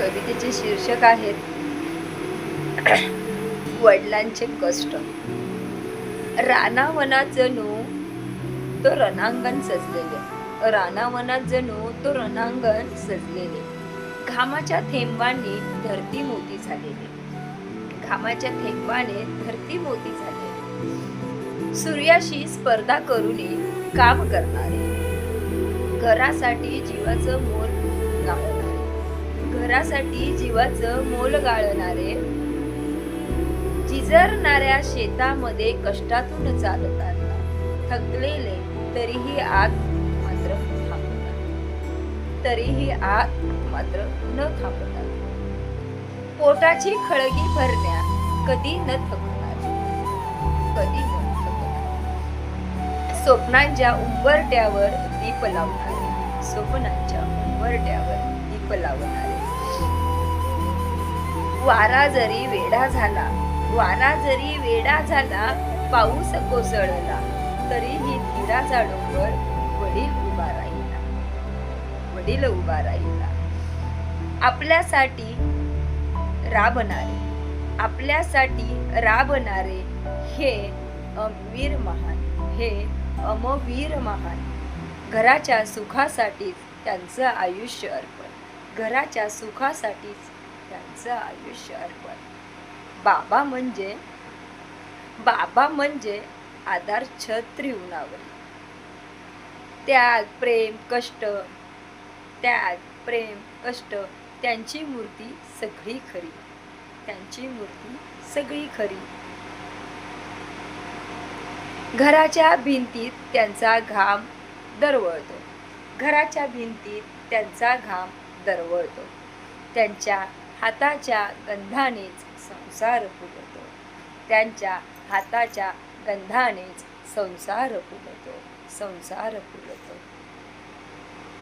कवितेचे शीर्षक आहेत वडिलांचे कष्ट. रानावनात जणू तो रणांगण सजलेले, रानावनात जणू तो रणांगण सजलेले, घामाच्या थेंबांनी धरती मोती झालेली, घामाच्या थेंबाने धरती मोती झालेली, सूर्याशी स्पर्धा करूनी काम करणारे, घरासाठी जीवाचं मोल गाळणारे, घरासाठी जीवाचं मोल गाळणारे, झिजरणाऱ्या शेतामध्ये कष्टातून चालताना थकलेले तरीही आत मात्र थांबतात, तरीही आत मात्र न थांबतात, पोटाची खळगी भरण्या कधी न थकणार, कधी न थकणार, स्वप्नांच्या उंबरट्यावर दीप लावणारे, स्वप्नांच्या उंबरट्यावर दीप लावणारे, वारा जरी वेडा झाला, वारा जरी वेडा झाला, पाऊस कोसळला, तरीही धीराचा डोंगर वडील उभा राहिला, वडील उभा राहिला, आपल्यासाठी राबणारे, आपल्यासाठी राबणारे, हे अमवीर महान, हे अमवीर महान, घराच्या सुखासाठीच त्यांचं आयुष्य अर्पण, घराच्या सुखासाठीच त्यांचं आयुष्य अर्पण. बाबा म्हणजे आधार छत्री उन्हावर, त्याग प्रेम कष्ट, त्याग प्रेम कष्ट, त्यांची मूर्ती सगळी खरी, त्यांची मूर्ती सगळी खरी, घराच्या भिंतीत त्यांचा घाम दरवळतो, घराच्या भिंतीत त्यांचा घाम दरवळतो, त्यांच्या हाताच्या गंधानेच संसार फुलतो, त्यांच्या हाताच्या गंधानेच संसार फुलतो, संसार फुलतो.